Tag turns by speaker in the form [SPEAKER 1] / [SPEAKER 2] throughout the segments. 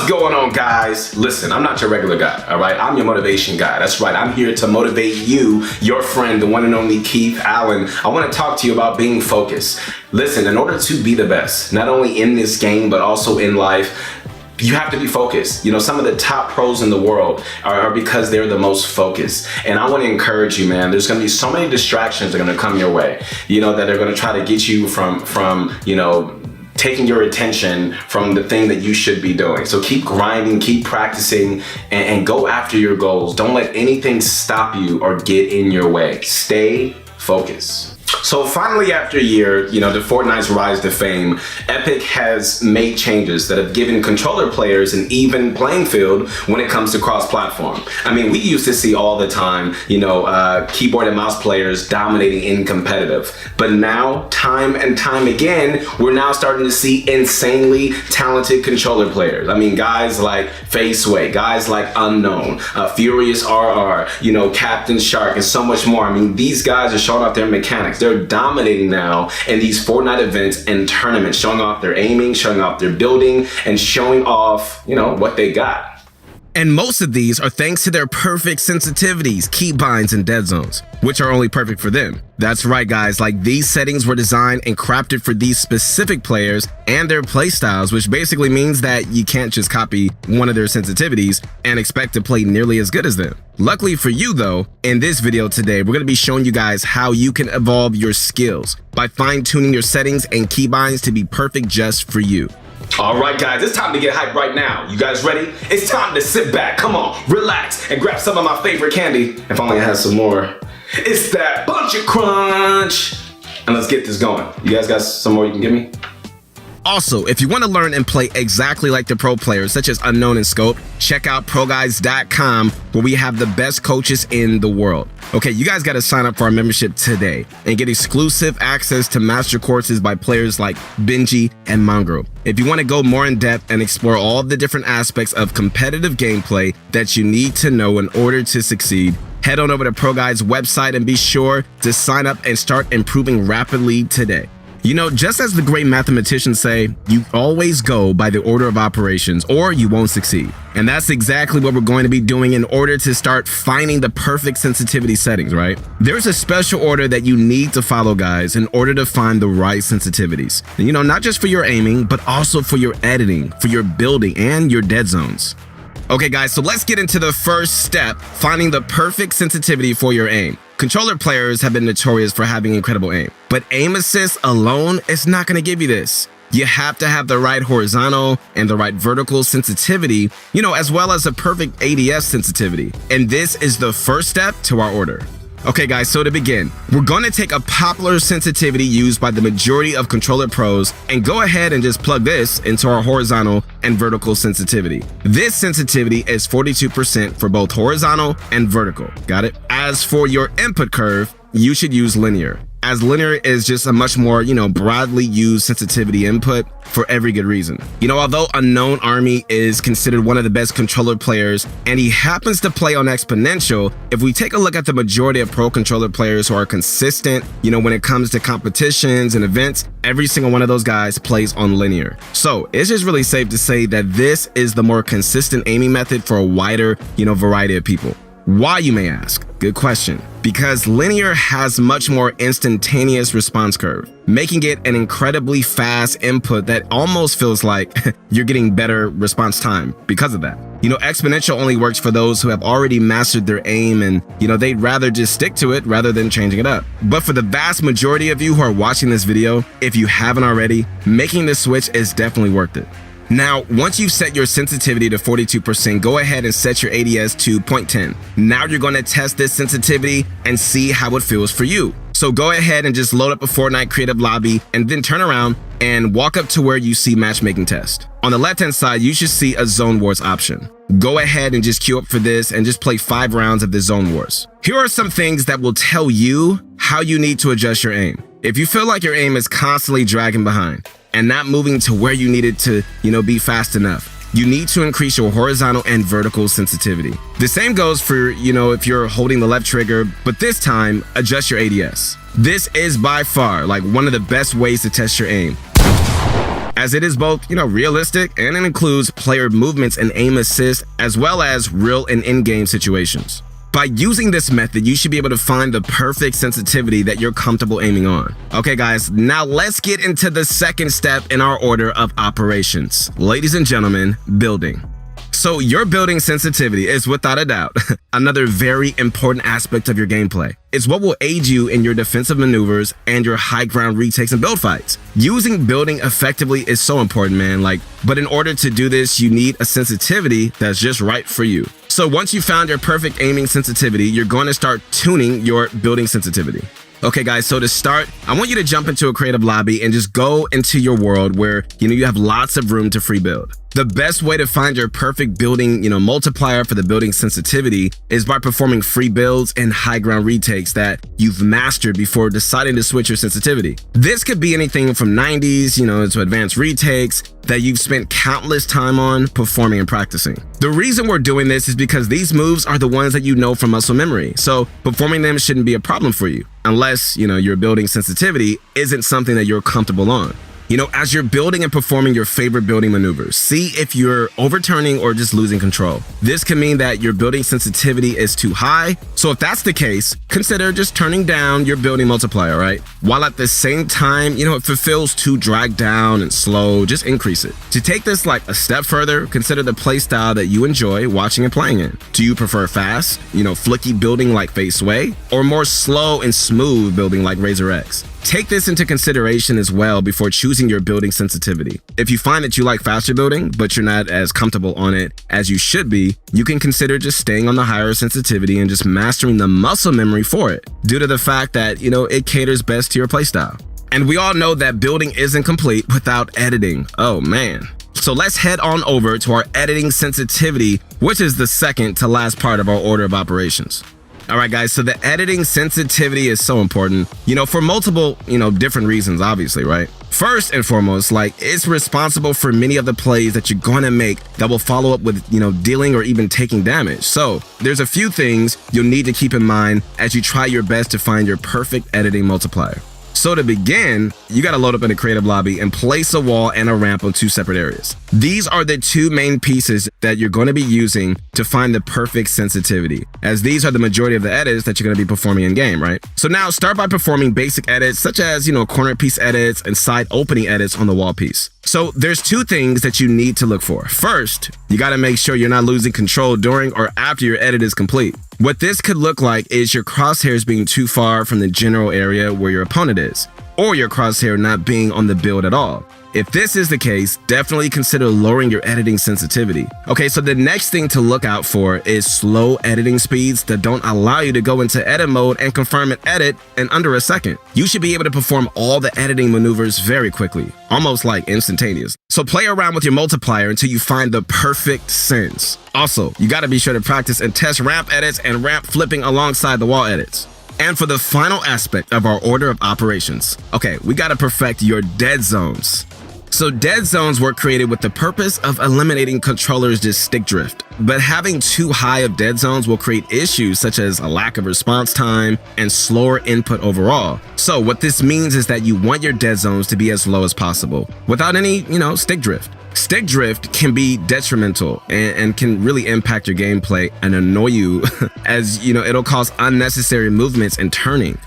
[SPEAKER 1] going on, guys? Listen, I'm not your regular guy, all right? I'm your motivation guy. That's right. I'm here to motivate you, your friend, the one and only Keith Allen. I want to talk to you about being focused. Listen, in order to be the best, not only in this game, but also in life, you have to be focused. You know, some of the top pros in the world are because they're the most focused. And I want to encourage you, man. There's going to be so many distractions that are going to come your way, you know, that are going to try to get you from, you know, taking your attention from the thing that you should be doing. So keep grinding, keep practicing, and go after your goals. Don't let anything stop you or get in your way. Stay focused. So finally, after a year, you know, to Fortnite's rise to fame, Epic has made changes that have given controller players an even playing field when it comes to cross-platform. I mean, we used to see all the time, you know, keyboard and mouse players dominating in competitive. But now, time and time again, we're now starting to see insanely talented controller players. I mean, guys like Faceway, guys like Unknown, Furious RR, you know, Captain Shark, and so much more. I mean, these guys are showing off their mechanics. They're dominating now in these Fortnite events and tournaments, showing off their aiming, showing off their building, and showing off, you know, what they got.
[SPEAKER 2] And most of these are thanks to their perfect sensitivities, keybinds, and deadzones, which are only perfect for them. That's right, guys, like these settings were designed and crafted for these specific players and their playstyles, which basically means that you can't just copy one of their sensitivities and expect to play nearly as good as them. Luckily for you though, in this video today, we're going to be showing you guys how you can evolve your skills by fine-tuning your settings and keybinds to be perfect just for you.
[SPEAKER 1] All right, guys, it's time to get hyped right now. You guys ready? It's time to sit back, come on, relax, and grab some of my favorite candy. If only I had some more. It's that bunch of crunch. And let's get this going. You guys got some more you can give me?
[SPEAKER 2] Also, if you want to learn and play exactly like the pro players, such as Unknown and Scope, check out ProGuides.com, where we have the best coaches in the world. Okay, you guys got to sign up for our membership today and get exclusive access to master courses by players like Benji and Mongrel. If you want to go more in depth and explore all the different aspects of competitive gameplay that you need to know in order to succeed, head on over to ProGuides' website and be sure to sign up and start improving rapidly today. You know, just as the great mathematicians say, you always go by the order of operations or you won't succeed. And that's exactly what we're going to be doing in order to start finding the perfect sensitivity settings, right? There's a special order that you need to follow, guys, in order to find the right sensitivities. And, you know, not just for your aiming, but also for your editing, for your building, and your dead zones. Okay, guys, so let's get into the first step, finding the perfect sensitivity for your aim. Controller players have been notorious for having incredible aim, but aim assist alone is not going to give you this. You have to have the right horizontal and the right vertical sensitivity, you know, as well as a perfect ADS sensitivity. And this is the first step to our order. Okay, guys, so to begin, we're going to take a popular sensitivity used by the majority of controller pros and go ahead and just plug this into our horizontal and vertical sensitivity. This sensitivity is 42% for both horizontal and vertical. Got it? As for your input curve, you should use linear, as linear is just a much more, you know, broadly used sensitivity input for every good reason. You know, although Unknown Army is considered one of the best controller players and he happens to play on exponential, if we take a look at the majority of pro controller players who are consistent, you know, when it comes to competitions and events, every single one of those guys plays on linear. So it's just really safe to say that this is the more consistent aiming method for a wider, you know, variety of people. Why, you may ask? Good question. Because linear has much more instantaneous response curve, making it an incredibly fast input that almost feels like you're getting better response time because of that. You know, exponential only works for those who have already mastered their aim and, you know, they'd rather just stick to it rather than changing it up. But for the vast majority of you who are watching this video, if you haven't already, making this switch is definitely worth it. Now, once you've set your sensitivity to 42%, go ahead and set your ADS to 0.10. Now you're going to test this sensitivity and see how it feels for you. So go ahead and just load up a Fortnite creative lobby and then turn around and walk up to where you see matchmaking test. On the left-hand side, you should see a zone wars option. Go ahead and just queue up for this and just play 5 rounds of the zone wars. Here are some things that will tell you how you need to adjust your aim. If you feel like your aim is constantly dragging behind and not moving to where you need it to, you know, be fast enough, you need to increase your horizontal and vertical sensitivity. The same goes for, you know, if you're holding the left trigger, but this time, adjust your ADS. This is by far like one of the best ways to test your aim. as it is both, realistic and it includes player movements and aim assist, as well as real and in-game situations. By using this method, you should be able to find the perfect sensitivity that you're comfortable aiming on. Okay, guys, now let's get into the second step in our order of operations. Ladies and gentlemen, building. So your building sensitivity is without a doubt another very important aspect of your gameplay. It's what will aid you in your defensive maneuvers and your high ground retakes and build fights. Using building effectively is so important, man. But in order to do this, you need a sensitivity that's just right for you. So once you found your perfect aiming sensitivity, you're going to start tuning your building sensitivity. Okay, guys, so to start, I want you to jump into a creative lobby and just go into your world where, you have lots of room to free build. The best way to find your perfect building, multiplier for the building sensitivity is by performing free builds and high ground retakes that you've mastered before deciding to switch your sensitivity. This could be anything from 90s, to advanced retakes that you've spent countless time on performing and practicing. The reason we're doing this is because these moves are the ones that you know from muscle memory, so performing them shouldn't be a problem for you, unless, your building sensitivity isn't something that you're comfortable on. As you're building and performing your favorite building maneuvers, see if you're overturning or just losing control. This can mean that your building sensitivity is too high. So if that's the case, consider just turning down your building multiplier, right? While at the same time, if it feels too dragged down and slow, just increase it. To take this a step further, consider the play style that you enjoy watching and playing in. Do you prefer fast, flicky building like Fade Sway, or more slow and smooth building like Razor X? Take this into consideration as well before choosing your building sensitivity. If you find that you like faster building, but you're not as comfortable on it as you should be, you can consider just staying on the higher sensitivity and just mastering the muscle memory for it, due to the fact that, it caters best to your playstyle. And we all know that building isn't complete without editing. Oh man. So let's head on over to our editing sensitivity, which is the second to last part of our order of operations. All right, guys, so the editing sensitivity is so important, for multiple, different reasons, obviously, right? First and foremost, it's responsible for many of the plays that you're going to make that will follow up with, dealing or even taking damage. So there's a few things you'll need to keep in mind as you try your best to find your perfect editing multiplier. So to begin, you got to load up in a creative lobby and place a wall and a ramp on two separate areas. These are the two main pieces that you're going to be using to find the perfect sensitivity, as these are the majority of the edits that you're going to be performing in game, right? So now start by performing basic edits such as, corner piece edits and side opening edits on the wall piece. So there's two things that you need to look for. First, you got to make sure you're not losing control during or after your edit is complete. What this could look like is your crosshairs being too far from the general area where your opponent is, or your crosshair not being on the build at all. If this is the case, definitely consider lowering your editing sensitivity. Okay, so the next thing to look out for is slow editing speeds that don't allow you to go into edit mode and confirm an edit in under a second. You should be able to perform all the editing maneuvers very quickly, almost like instantaneous. So play around with your multiplier until you find the perfect sense. Also, you got to be sure to practice and test ramp edits and ramp flipping alongside the wall edits. And for the final aspect of our order of operations, okay, we got to perfect your dead zones. So dead zones were created with the purpose of eliminating controllers' just stick drift. But having too high of dead zones will create issues such as a lack of response time and slower input overall. So what this means is that you want your dead zones to be as low as possible without any, stick drift. Stick drift can be detrimental and can really impact your gameplay and annoy you as, it'll cause unnecessary movements and turning.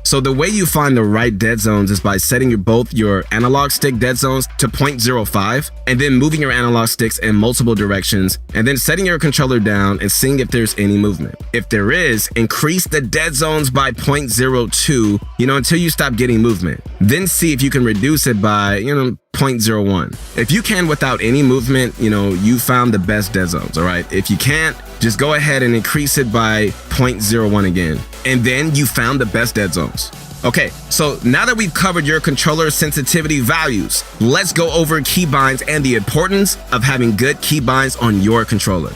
[SPEAKER 2] So the way you find the right dead zones is by setting both your analog stick dead zones to 0.05 and then moving your analog sticks in multiple directions and then setting your controller down and seeing if there's any movement. If there is, increase the dead zones by 0.02, until you stop getting movement. Then see if you can reduce it by, 0.01. If you can without any movement, you found the best dead zones, all right? If you can't, just go ahead and increase it by 0.01 again. And then you found the best dead zones. Okay, so now that we've covered your controller sensitivity values, let's go over keybinds and the importance of having good keybinds on your controller.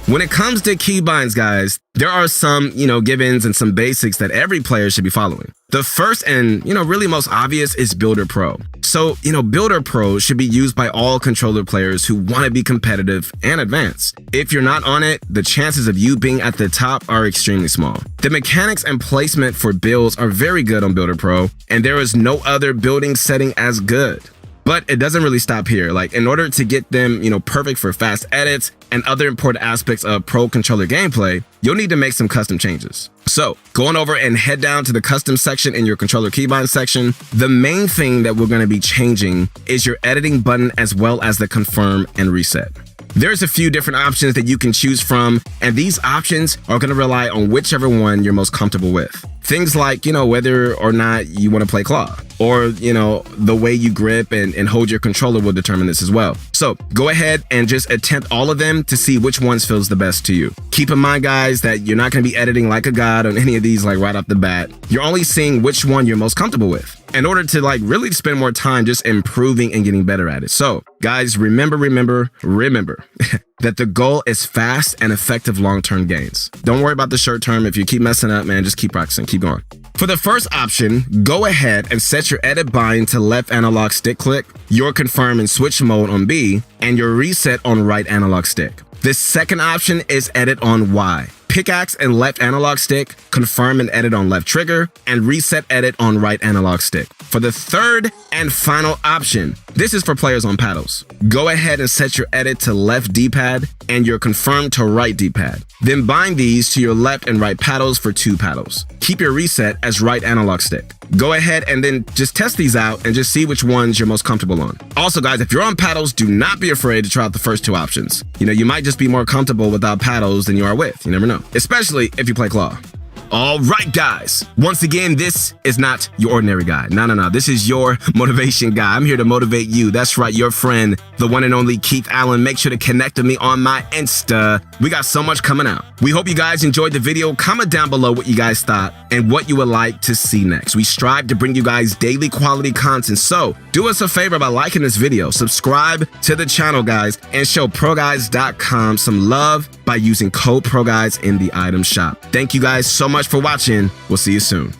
[SPEAKER 2] When it comes to keybinds, guys, there are some, give-ins and some basics that every player should be following. The first and, really most obvious is Builder Pro. So, Builder Pro should be used by all controller players who want to be competitive and advanced. If you're not on it, the chances of you being at the top are extremely small. The mechanics and placement for builds are very good on Builder Pro, and there is no other building setting as good. But it doesn't really stop here. Like, in order to get them, perfect for fast edits and other important aspects of pro controller gameplay, you'll need to make some custom changes. So, going over and head down to the custom section in your controller keybind section, the main thing that we're going to be changing is your editing button as well as the confirm and reset. There's a few different options that you can choose from, and these options are going to rely on whichever one you're most comfortable with. Things like, whether or not you want to play claw, or, the way you grip and hold your controller will determine this as well. So go ahead and just attempt all of them to see which ones feels the best to you. Keep in mind, guys, that you're not going to be editing like a god on any of these like right off the bat. You're only seeing which one you're most comfortable with in order to really spend more time just improving and getting better at it. So guys, remember that the goal is fast and effective long-term gains. Don't worry about the short term. If you keep messing up, man, just keep practicing, keep going. For the first option, go ahead and set your edit bind to left analog stick click, your confirm and switch mode on B, and your reset on right analog stick. The second option is edit on Y. Pickaxe and left analog stick, confirm and edit on left trigger, and reset edit on right analog stick. For the third and final option, this is for players on paddles. Go ahead and set your edit to left D-pad and your confirm to right D-pad. Then bind these to your left and right paddles for 2 paddles. Keep your reset as right analog stick. Go ahead and then just test these out and just see which ones you're most comfortable on. Also, guys, if you're on paddles, do not be afraid to try out the first 2 options. You might just be more comfortable without paddles than you are with. You never know, especially if you play claw. All right, guys. Once again, this is not your ordinary guy. No. This is your motivation guy. I'm here to motivate you. That's right, your friend, the one and only Keith Allen. Make sure to connect with me on my Insta. We got so much coming out. We hope you guys enjoyed the video. Comment down below what you guys thought and what you would like to see next. We strive to bring you guys daily quality content. So do us a favor by liking this video, subscribe to the channel, guys, and show ProGuides.com some love by using code ProGuides in the item shop. Thank you guys so much for watching. We'll see you soon.